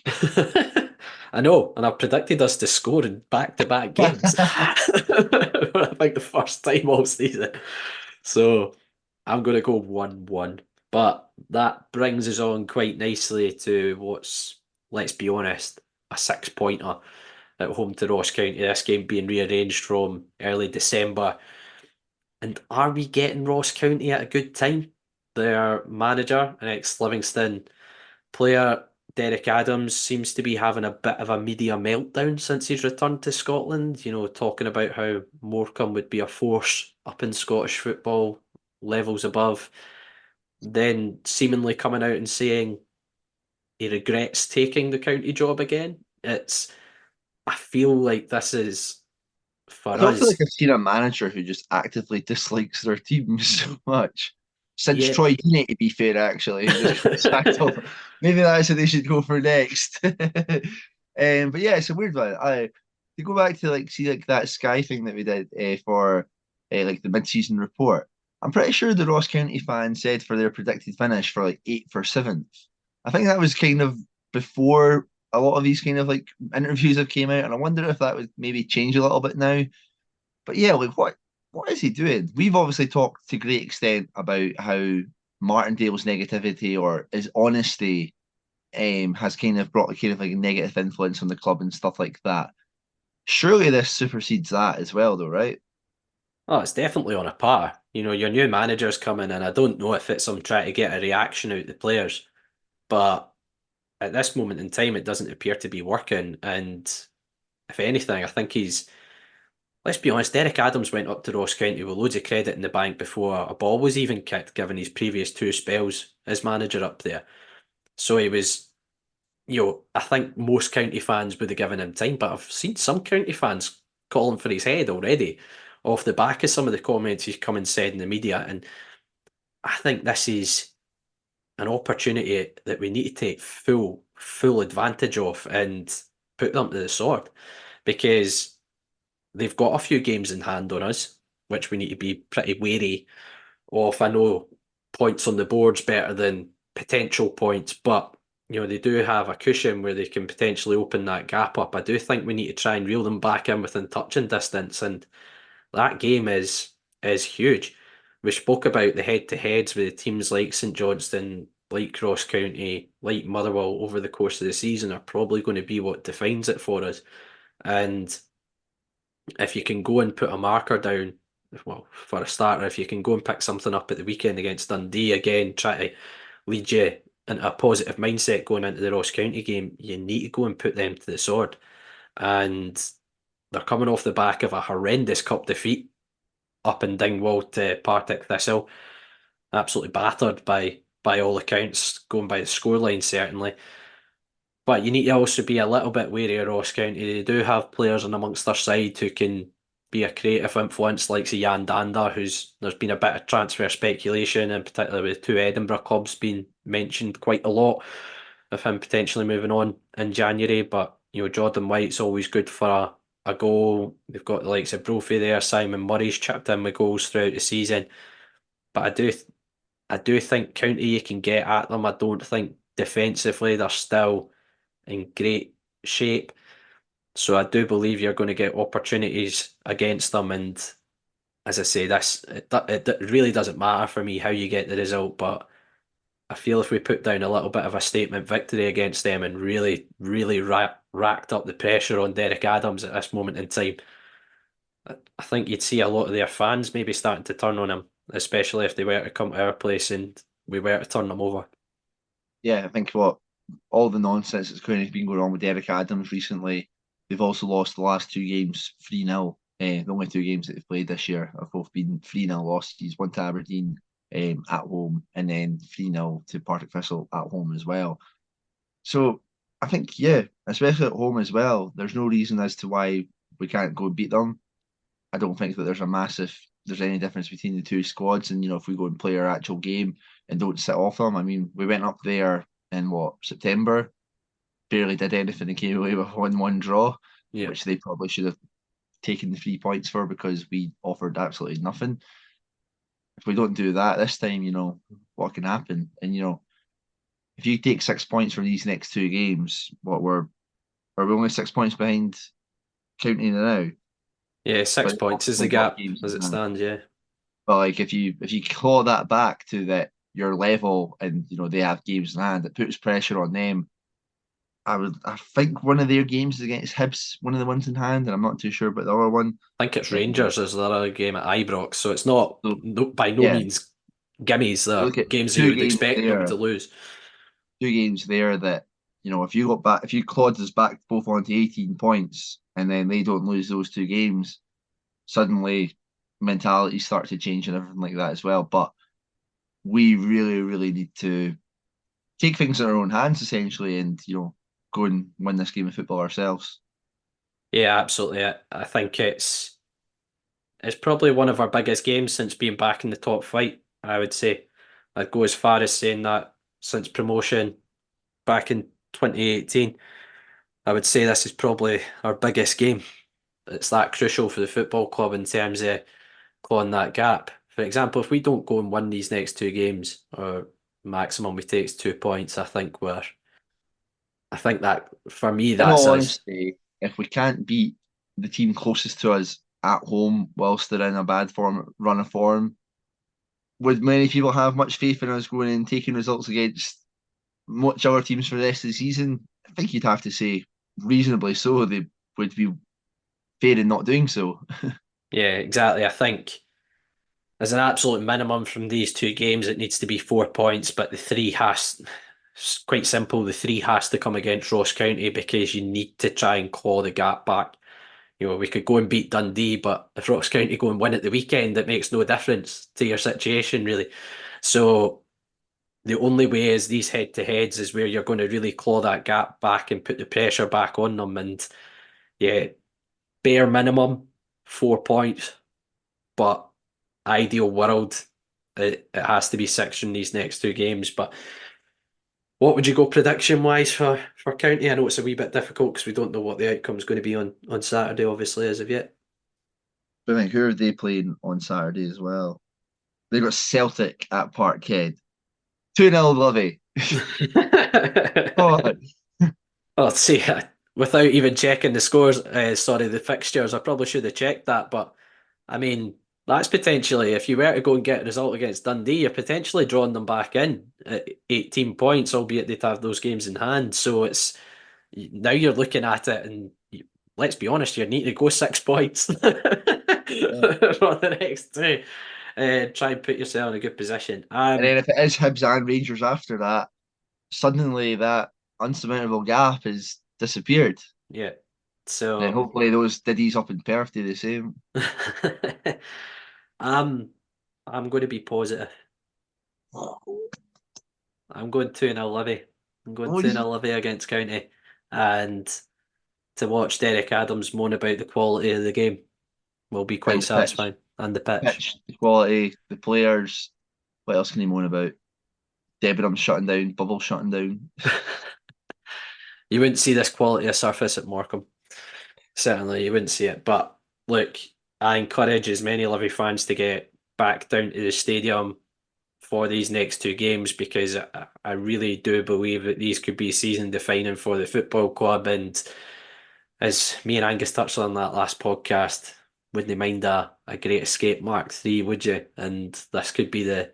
I know, and I've predicted us to score in back-to-back games. I think the first time all season. So I'm going to go 1-1. But that brings us on quite nicely to what's, let's be honest, a 6-pointer at home to Ross County. This game being rearranged from early December. And are we getting Ross County at a good time? Their manager, an ex-Livingston player, Derek Adams, seems to be having a bit of a media meltdown since he's returned to Scotland. Talking about how Morecambe would be a force up in Scottish football, levels above. Then seemingly coming out and saying he regrets taking the county job again. I feel like this is for us. I feel like I've seen a manager who just actively dislikes their team so much. Since Troy Deeney, to be fair, actually. Maybe that's what they should go for next. But yeah, it's a weird one. To go back to see that Sky thing that we did for the mid-season report, I'm pretty sure the Ross County fans said for their predicted finish for 8th or 7th. I think that was kind of before a lot of these kind of like interviews have came out, and I wonder if that would maybe change a little bit now. But yeah, like what is he doing? We've obviously talked to great extent about how Martindale's negativity or his honesty has kind of brought a kind of like a negative influence on the club and stuff like that. Surely this supersedes that as well, though, right? Oh, it's definitely on a par. Your new manager's coming, and I don't know if it's trying to get a reaction out of the players, but at this moment in time, it doesn't appear to be working. And if anything, I think let's be honest, Derek Adams went up to Ross County with loads of credit in the bank before a ball was even kicked, given his previous two spells as manager up there. So he was, I think most county fans would have given him time, but I've seen some county fans calling for his head already off the back of some of the comments he's come and said in the media. And I think this is an opportunity that we need to take full advantage of and put them to the sword, because they've got a few games in hand on us, which we need to be pretty wary of. I know points on the board's better than potential points, but they do have a cushion where they can potentially open that gap up. I do think we need to try and reel them back in within touching distance, and that game is huge. We spoke about the head-to-heads with teams like St Johnstone, like Ross County, like Motherwell over the course of the season are probably going to be what defines it for us. And if you can go and put a marker down, well, for a starter, if you can go and pick something up at the weekend against Dundee, again, try to lead you into a positive mindset going into the Ross County game, you need to go and put them to the sword. And they're coming off the back of a horrendous cup defeat up in Dingwall to Partick Thistle, absolutely battered by all accounts, going by the scoreline certainly. But you need to also be a little bit wary of Ross County. They do have players in amongst their side who can be a creative influence, like Jan Danda, there's been a bit of transfer speculation, and particularly with two Edinburgh clubs being mentioned quite a lot of him potentially moving on in January. But Jordan White's always good for a goal. They've got the likes of Brophy there. Simon Murray's chipped in with goals throughout the season. But I do think County, you can get at them. I don't think defensively they're still in great shape. So I do believe you're going to get opportunities against them. And as I say, it really doesn't matter for me how you get the result, but I feel if we put down a little bit of a statement victory against them and really, really racked up the pressure on Derek Adams at this moment in time, I think you'd see a lot of their fans maybe starting to turn on him, especially if they were to come to our place and we were to turn them over. Yeah, I think all the nonsense that's kind of been going on with Derek Adams recently, they've also lost the last two games 3-0. The only two games that they've played this year have both been 3-0 losses, one to Aberdeen at home, and then 3-0 to Partick Thistle at home as well. So I think, yeah, especially at home as well, there's no reason as to why we can't go and beat them. I don't think that there's any difference between the two squads. And, if we go and play our actual game and don't sit off them, I mean, we went up there in September, barely did anything and came away with a 1-1 draw, which they probably should have taken the 3 points for, because we offered absolutely nothing. If we don't do that this time, what can happen? And, if you take 6 points from these next two games, are we only 6 points behind County now? Yeah, 6 points is the gap as it stands, yeah. But like if you claw that back to that your level and they have games in hand, it puts pressure on them. I think one of their games is against Hibs, one of the ones in hand, and I'm not too sure about the other one. I think it's Rangers is the other game at Ibrox, so it's not by no means gimmies. The games that you would expect them to lose. 2 games there that if you clawed us back both onto 18 points and then they don't lose those 2 games, suddenly mentalities start to change and everything like that as well. But we really, really need to take things in our own hands essentially, and go and win this game of football ourselves. Yeah, absolutely. I think it's probably one of our biggest games since being back in the top flight. I would say I'd go as far as saying that since promotion back in 2018, I would say this is probably our biggest game. It's that crucial for the football club in terms of clawing that gap. For example, if we don't go and win these next 2 games, or maximum we take is 2 points. I think that for me, In that's all us. honesty, if we can't beat the team closest to us at home whilst they're in a bad run of form, would many people have much faith in us going and taking results against much other teams for the rest of the season? I think you'd have to say reasonably so. They would be fair in not doing so. Yeah, exactly. I think as an absolute minimum from these 2 games, it needs to be 4 points, but it's quite simple. The 3 has to come against Ross County because you need to try and claw the gap back. We could go and beat Dundee, but if Ross County go and win at the weekend, it makes no difference to your situation, really. So the only way is these head-to-heads is where you're going to really claw that gap back and put the pressure back on them. And yeah, bare minimum 4 points, but ideal world, it has to be 6 from these next 2 games. But what would you go prediction-wise for County? I know it's a wee bit difficult because we don't know what the outcome's going to be on Saturday, obviously, as of yet. I think who are they playing on Saturday as well? They've got Celtic at Parkhead. 2-0 Livy. Oh, Well, see, without even checking the scores, the fixtures, I probably should have checked that. But I mean, that's potentially, if you were to go and get a result against Dundee, you're potentially drawing them back in at 18 points, albeit they'd have those games in hand. So now you're looking at it, and let's be honest, you need to go 6 points for the next 2. Try and put yourself in a good position. and then if it is Hibs and Rangers after that, suddenly that unsurmountable gap has disappeared. Yeah. So and hopefully those diddies up in Perth do the same. I'm going to be positive. I'm going 2-0 Livy. I'm going 2-0 Livy against County. And to watch Derek Adams moan about the quality of the game will be quite satisfying. And the pitch. The quality, the players. What else can he moan about? Debenham shutting down, Bubble shutting down. You wouldn't see this quality of surface at Morecambe. Certainly, you wouldn't see it. But look, I encourage as many Livy fans to get back down to the stadium for these next 2 games, because I really do believe that these could be season defining for the football club. And as me and Angus touched on that last podcast, wouldn't you mind a Great Escape Mark III, would you? And this could be the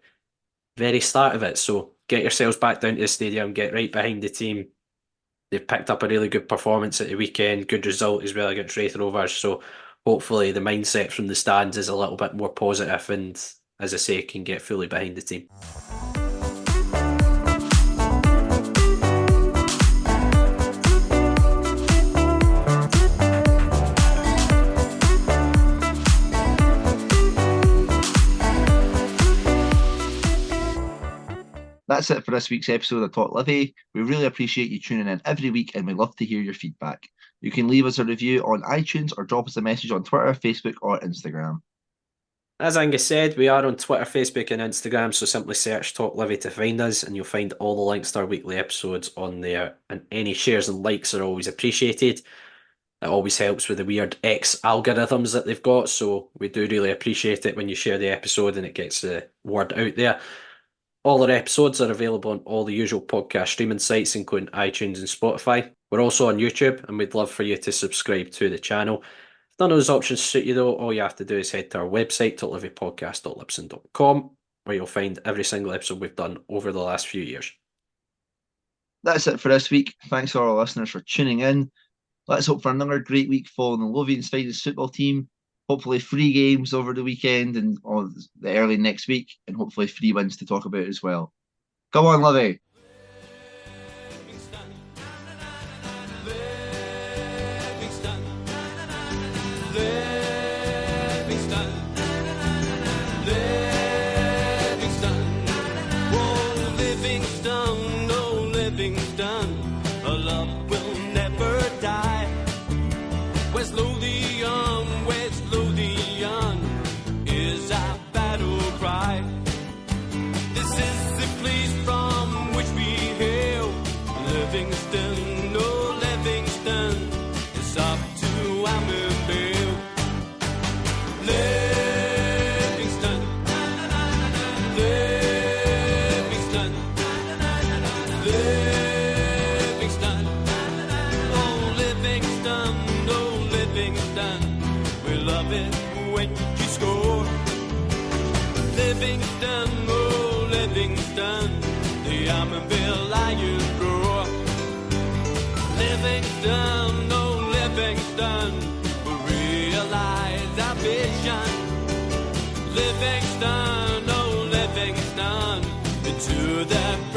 very start of it. So get yourselves back down to the stadium, get right behind the team. They've picked up a really good performance at the weekend, good result as well against Raith Rovers. So hopefully the mindset from the stands is a little bit more positive and, as I say, can get fully behind the team. That's it for this week's episode of Talk Livi. We really appreciate you tuning in every week, and we love to hear your feedback. You can leave us a review on iTunes or drop us a message on Twitter, Facebook, or Instagram. As Angus said, we are on Twitter, Facebook, and Instagram, so simply search Talk Livi to find us, and you'll find all the links to our weekly episodes on there. And any shares and likes are always appreciated. It always helps with the weird X algorithms that they've got, so we do really appreciate it when you share the episode and it gets the word out there. All our episodes are available on all the usual podcast streaming sites, including iTunes and Spotify. We're also on YouTube, and we'd love for you to subscribe to the channel. If none of those options suit you, though, all you have to do is head to our website, talklivipodcast.libsyn.com, where you'll find every single episode we've done over the last few years. That's it for this week. Thanks to all our listeners for tuning in. Let's hope for another great week following the Lothian's finest football team. Hopefully 3 games over the weekend and the early next week, and hopefully 3 wins to talk about as well. Come on, Livy! This is the place from which love it when you score. Livingston, oh Livingston, the Armonville Lions roar. Livingston, oh Livingston, realize our vision. Livingston, oh Livingston, into the